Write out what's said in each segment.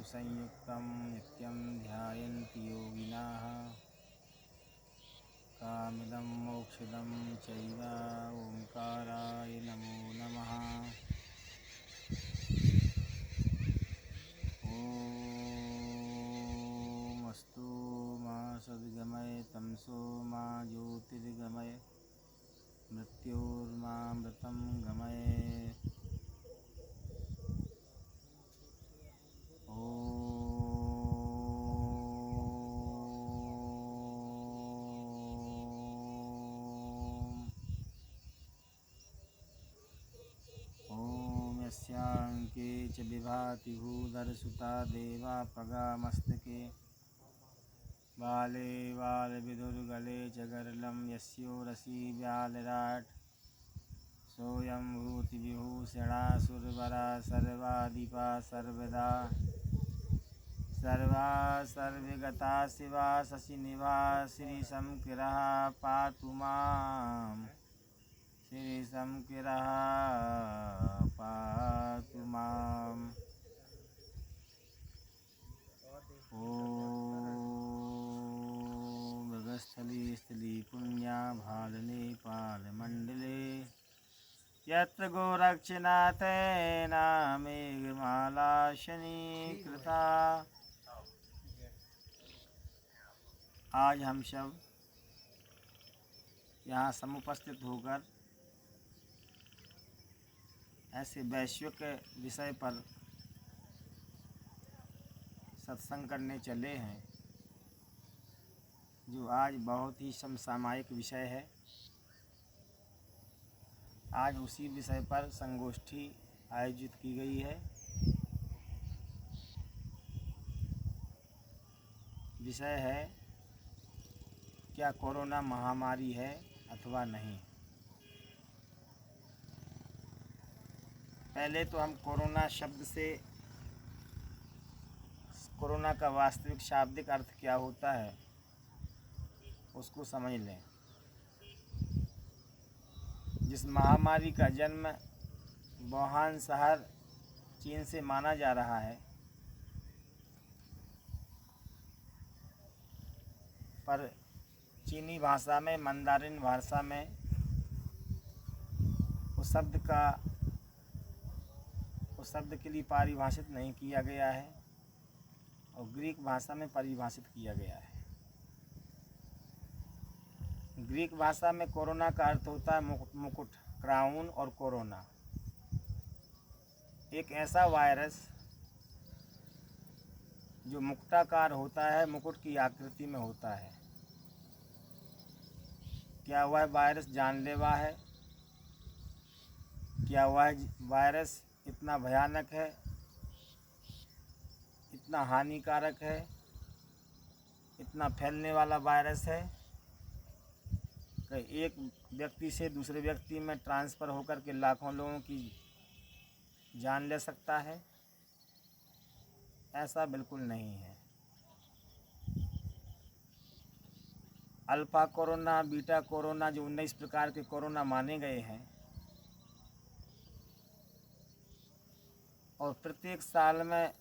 संयुक्तं नित्यं ध्यायन्ति योगिनः कामिदं मोक्षदं चैव ओंकाराय नमो नमः। ॐ अस्तु मा सद्गमय तमसो मा ज्योतिर्गमय मृत्योर्मामृतं गमय। ॐ यस्यांके च विभाति भूधरसुता देवा पगामस्तके बाले बालविदुर्गले च गरलं यस्योरसि व्यालराट् सोऽयं भूतिविभूषणासुरवरा सर्वाधिपा सर्वदा सर्वा सर्वगता शिवा शशिनिभा श्रीशंकरः पातु मां श्रीशंकरः पातु माम्। ॐ मृगस्थली स्थली पुण्या भालने पालमण्डले यत्र गोरक्षनाथेन मेघमाला शनीकृता। आज हम सब यहाँ समुपस्थित होकर ऐसे वैश्विक विषय पर सत्संग करने चले हैं जो आज बहुत ही समसामयिक विषय है। आज उसी विषय पर संगोष्ठी आयोजित की गई है। विषय है क्या कोरोना महामारी है अथवा नहीं। पहले तो हम कोरोना शब्द से कोरोना का वास्तविक शाब्दिक अर्थ क्या होता है उसको समझ लें। जिस महामारी का जन्म वुहान शहर चीन से माना जा रहा है, पर चीनी भाषा में मंदारिन भाषा में उस शब्द के लिए परिभाषित नहीं किया गया है और ग्रीक भाषा में परिभाषित किया गया है। ग्रीक भाषा में कोरोना का अर्थ होता है मुकुट, क्राउन और कोरोना, एक ऐसा वायरस जो मुक्ताकार होता है, मुकुट की आकृति में होता है। क्या वह वायरस जानलेवा है? क्या वह वायरस इतना भयानक है, इतना हानिकारक है, इतना फैलने वाला वायरस है कि एक व्यक्ति से दूसरे व्यक्ति में ट्रांसफ़र होकर के लाखों लोगों की जान ले सकता है? ऐसा बिल्कुल नहीं है। अल्फ़ा कोरोना, बीटा कोरोना, जो 19 प्रकार के कोरोना माने गए हैं, और प्रत्येक साल में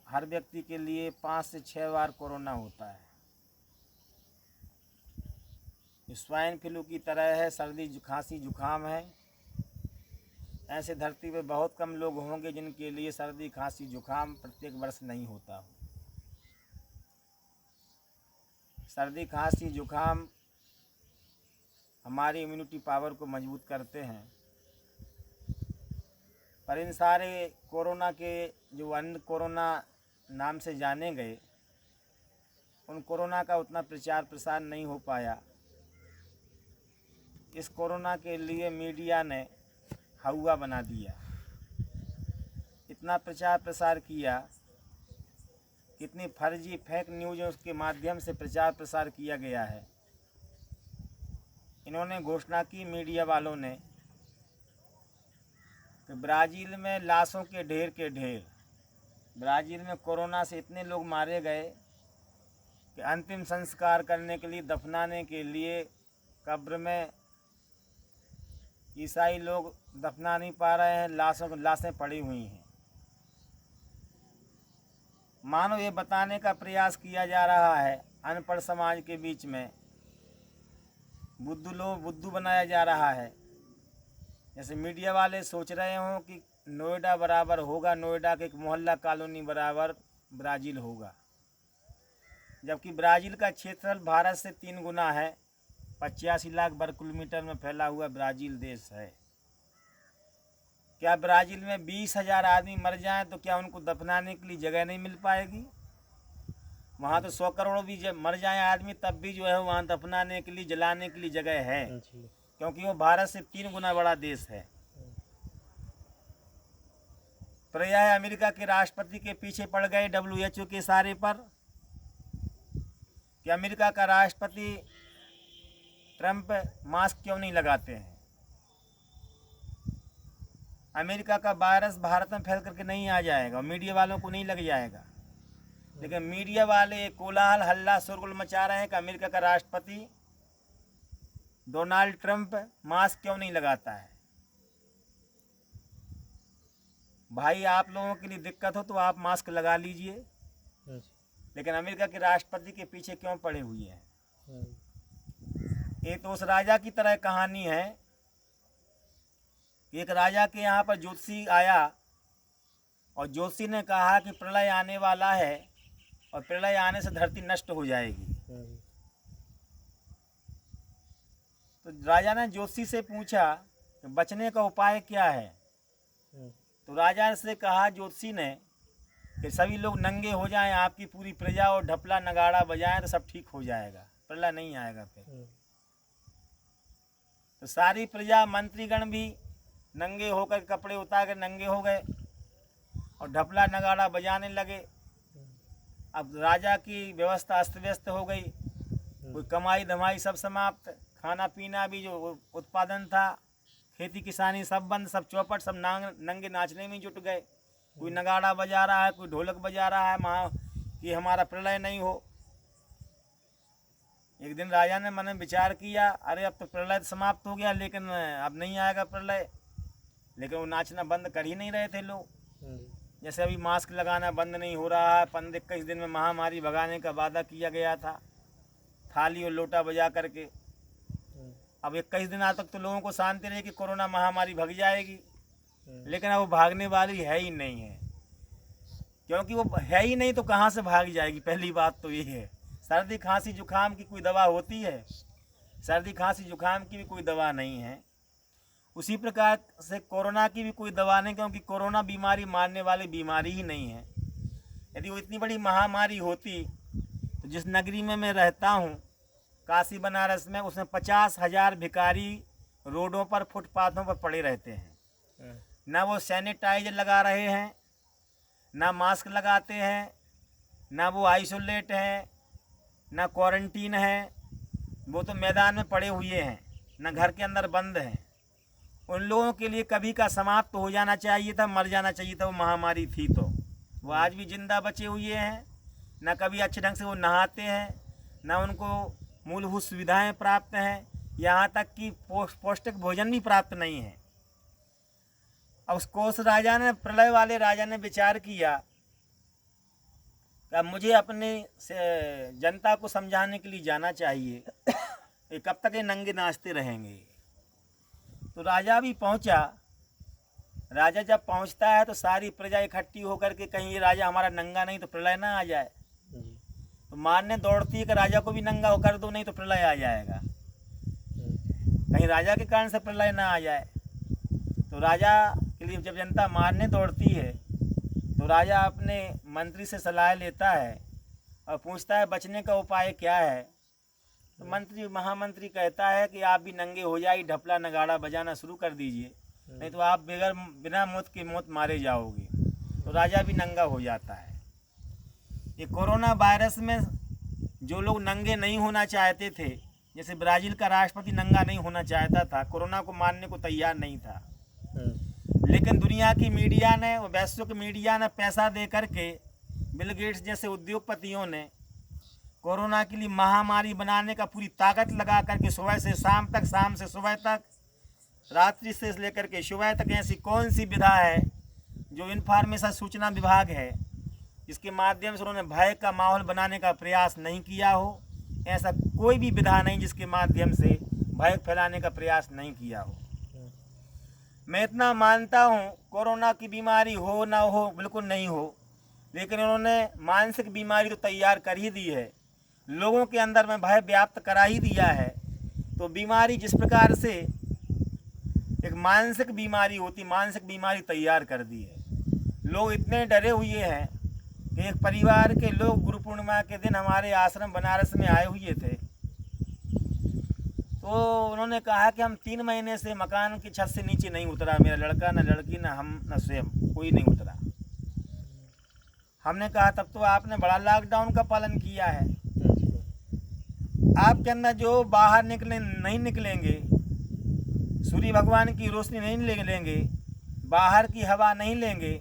हर व्यक्ति के लिए 5 से 6 बार कोरोना होता है। स्वाइन फ्लू की तरह है, सर्दी खांसी जुकाम है। ऐसे धरती पे बहुत कम लोग होंगे जिनके लिए सर्दी खांसी जुकाम प्रत्येक वर्ष नहीं होता हो। सर्दी खांसी जुकाम हमारी इम्यूनिटी पावर को मजबूत करते हैं, पर इन सारे कोरोना के जो अन्य कोरोना नाम से जाने गए, उन कोरोना का उतना प्रचार प्रसार नहीं हो पाया। इस कोरोना के लिए मीडिया ने हवा बना दिया, इतना प्रचार प्रसार किया, कितनी फर्जी फेक न्यूज़ के माध्यम से प्रचार प्रसार किया गया है। इन्होंने घोषणा की, मीडिया वालों ने, कि ब्राज़ील में लाशों के ढेर, ब्राज़ील में कोरोना से इतने लोग मारे गए कि अंतिम संस्कार करने के लिए, दफनाने के लिए कब्र में ईसाई लोग दफना नहीं पा रहे हैं, लाशें पड़ी हुई हैं। मानो ये बताने का प्रयास किया जा रहा है अनपढ़ समाज के बीच में, बुद्धू बनाया जा रहा है। जैसे मीडिया वाले सोच रहे हों कि नोएडा बराबर होगा, नोएडा के एक मोहल्ला कॉलोनी बराबर ब्राज़ील होगा, जबकि ब्राज़ील का क्षेत्रफल भारत से 3 गुना है। 85 लाख वर्ग किलोमीटर में फैला हुआ ब्राज़ील देश है। क्या ब्राज़ील में 20,000 आदमी मर जाएं तो क्या उनको दफनाने के लिए जगह नहीं मिल पाएगी? वहाँ तो 100 करोड़ भी जब मर जाएं आदमी तब भी जो है वहाँ दफनाने के लिए, जलाने के लिए जगह है, क्योंकि वो भारत से 3 गुना बड़ा देश है। पर्याय अमेरिका के राष्ट्रपति के पीछे पड़ गए WHO के इशारे पर कि अमेरिका का राष्ट्रपति ट्रंप मास्क क्यों नहीं लगाते हैं। अमेरिका का वायरस भारत में फैल करके नहीं आ जाएगा, मीडिया वालों को नहीं लग जाएगा, लेकिन मीडिया वाले कोलाहल हल्ला शोरगुल मचा रहे हैं कि अमेरिका का राष्ट्रपति डोनाल्ड ट्रंप मास्क क्यों नहीं लगाता है। भाई आप लोगों के लिए दिक्कत हो तो आप मास्क लगा लीजिए, लेकिन अमेरिका के राष्ट्रपति के पीछे क्यों पड़े हुए हैं? ये तो उस राजा की तरह कहानी है। एक राजा के यहाँ पर ज्योतिषी आया और ज्योतिषी ने कहा कि प्रलय आने वाला है और प्रलय आने से धरती नष्ट हो जाएगी। तो राजा ने ज्योतिषी से पूछा कि बचने का उपाय क्या है। तो राजा से कहा ज्योतिषी ने कि सभी लोग नंगे हो जाएं, आपकी पूरी प्रजा, और ढपला नगाड़ा बजाएं तो सब ठीक हो जाएगा, प्रलय नहीं आएगा फिर। तो सारी प्रजा, मंत्रीगण भी नंगे होकर, कपड़े उतार कर नंगे हो गए और ढपला नगाड़ा बजाने लगे। अब राजा की व्यवस्था अस्त व्यस्त हो गई, कोई कमाई धमाई सब समाप्त, खाना पीना भी जो उत्पादन था, खेती किसानी सब बंद, सब चौपट, सब नंगे नाचने में जुट गए। कोई नगाड़ा बजा रहा है, कोई ढोलक बजा रहा है वहाँ कि हमारा प्रलय नहीं हो। एक दिन राजा ने मन में विचार किया, अरे अब तो प्रलय समाप्त हो गया, लेकिन अब नहीं आएगा प्रलय। लेकिन वो नाचना बंद कर ही नहीं रहे थे लोग। जैसे अभी मास्क लगाना बंद नहीं हो रहा है, 15-21 दिन में महामारी भगाने का वादा किया गया था थाली और लोटा बजा करके। अब 21 दिन आज तक तो लोगों को शांति रही कि कोरोना महामारी भग जाएगी, लेकिन अब वो भागने वाली है ही नहीं है, क्योंकि वो है ही नहीं तो कहाँ से भाग जाएगी। पहली बात तो ये है। सर्दी खांसी जुकाम की कोई दवा होती है? सर्दी खांसी जुकाम की भी कोई दवा नहीं है। उसी प्रकार से कोरोना की भी कोई दवा नहीं, क्योंकि कोरोना बीमारी मारने वाली बीमारी ही नहीं है। यदि वो इतनी बड़ी महामारी होती तो जिस नगरी में मैं रहता हूँ, काशी बनारस में, उसमें 50,000 भिखारी रोडों पर, फुटपाथों पर पड़े रहते हैं। ना वो सैनिटाइजर लगा रहे हैं, ना मास्क लगाते हैं, ना वो आइसोलेट हैं, ना क्वारंटीन है, वो तो मैदान में पड़े हुए हैं, ना घर के अंदर बंद हैं। उन लोगों के लिए कभी का समाप्त हो जाना चाहिए था, मर जाना चाहिए था। वो महामारी थी तो वो आज भी जिंदा बचे हुए हैं। ना कभी अच्छे ढंग से वो नहाते हैं, ना उनको मूलभूत सुविधाएं प्राप्त हैं, यहाँ तक कि पौष्टिक भोजन भी प्राप्त नहीं है। अब उस राजा ने, प्रलय वाले राजा ने विचार किया कि अब मुझे अपने जनता को समझाने के लिए जाना चाहिए, ये कब तक ये नंगे नाचते रहेंगे। तो राजा भी पहुंचा। राजा जब पहुंचता है तो सारी प्रजा इकट्ठी होकर के, कहीं ये राजा हमारा नंगा नहीं तो प्रलय ना आ जाए, तो मारने दौड़ती है कि राजा को भी नंगा कर दो, नहीं तो प्रलय आ जाएगा, कहीं राजा के कारण से प्रलय ना आ जाए। तो राजा के लिए जब जनता मारने दौड़ती है तो राजा अपने मंत्री से सलाह लेता है और पूछता है बचने का उपाय क्या है। तो महामंत्री कहता है कि आप भी नंगे हो जाइए, ढपला नगाड़ा बजाना शुरू कर दीजिए, नहीं तो आप बिना मौत के मौत मारे जाओगे। तो राजा भी नंगा हो जाता है। ये कोरोना वायरस में जो लोग नंगे नहीं होना चाहते थे, जैसे ब्राज़ील का राष्ट्रपति नंगा नहीं होना चाहता था, कोरोना को मारने को तैयार नहीं था, लेकिन दुनिया की मीडिया ने, वैश्विक मीडिया ने पैसा दे करके, बिल गेट्स जैसे उद्योगपतियों ने कोरोना के लिए महामारी बनाने का पूरी ताकत लगा करके सुबह से शाम तक, शाम से सुबह तक, रात्रि से लेकर के सुबह तक ऐसी कौन सी विधा है जो इन्फॉर्मेशन सूचना विभाग है जिसके माध्यम से उन्होंने भय का माहौल बनाने का प्रयास नहीं किया हो। ऐसा कोई भी विधा नहीं जिसके माध्यम से भय फैलाने का प्रयास नहीं किया हो। मैं इतना मानता हूँ कोरोना की बीमारी हो ना हो, बिल्कुल नहीं हो, लेकिन उन्होंने मानसिक बीमारी तो तैयार कर ही दी है, लोगों के अंदर में भय व्याप्त करा ही दिया है। तो बीमारी जिस प्रकार से एक मानसिक बीमारी होती, मानसिक बीमारी तैयार कर दी है। लोग इतने डरे हुए हैं कि एक परिवार के लोग गुरु पूर्णिमा के दिन हमारे आश्रम बनारस में आए हुए थे, तो उन्होंने कहा कि हम 3 महीने से मकान की छत से नीचे नहीं उतरा, मेरा लड़का न लड़की न हम न स्वयं कोई नहीं उतरा। हमने कहा तब तो आपने बड़ा लॉकडाउन का पालन किया है। आपके अंदर जो बाहर नहीं निकलेंगे, सूर्य भगवान की रोशनी नहीं लेंगे, बाहर की हवा नहीं लेंगे,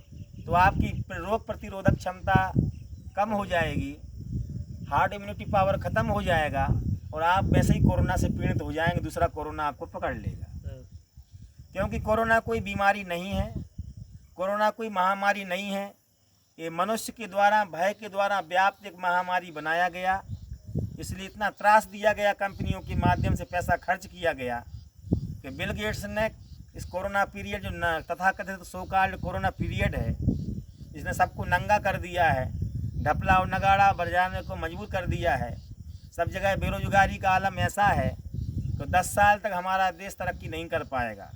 तो आपकी रोग प्रतिरोधक क्षमता कम हो जाएगी, हार्ट इम्यूनिटी पावर ख़त्म हो जाएगा और आप वैसे ही कोरोना से पीड़ित हो जाएंगे, दूसरा कोरोना आपको पकड़ लेगा। क्योंकि कोरोना कोई बीमारी नहीं है, कोरोना कोई महामारी नहीं है, ये मनुष्य के द्वारा भय के द्वारा व्याप्त एक महामारी बनाया गया। इसलिए इतना त्रास दिया गया, कंपनियों के माध्यम से पैसा खर्च किया गया कि बिल गेट्स ने इस कोरोना पीरियड जो तथाकथित सो कॉल्ड कोरोना पीरियड है, इसने सबको नंगा कर दिया है, ढपला और नगाड़ा बजाने को मजबूर कर दिया है। सब जगह बेरोजगारी का आलम ऐसा है तो 10 साल तक हमारा देश तरक्की नहीं कर पाएगा।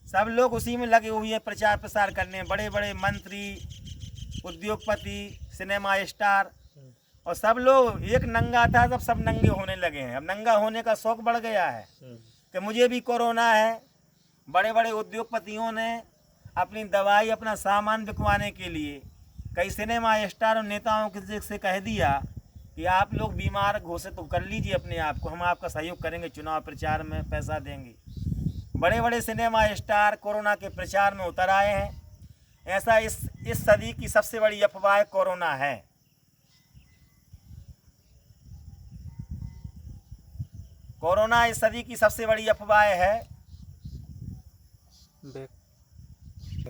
सब लोग उसी में लगे हुए हैं, प्रचार प्रसार करने, बड़े बड़े मंत्री, उद्योगपति, सिनेमा स्टार, और सब लोग एक नंगा था तब सब नंगे होने लगे हैं। अब नंगा होने का शौक बढ़ गया है कि मुझे भी कोरोना है। बड़े बड़े उद्योगपतियों ने अपनी दवाई, अपना सामान बिकवाने के लिए कई सिनेमा स्टार और नेताओं से कह दिया कि आप लोग बीमार घोषित तो कर लीजिए अपने आप को, हम आपका सहयोग करेंगे, चुनाव प्रचार में पैसा देंगे। बड़े बड़े सिनेमा स्टार कोरोना के प्रचार में उतर आए हैं। ऐसा इस सदी की सबसे बड़ी अफवाह कोरोना है। कोरोना इस सदी की सबसे बड़ी अफवाह है।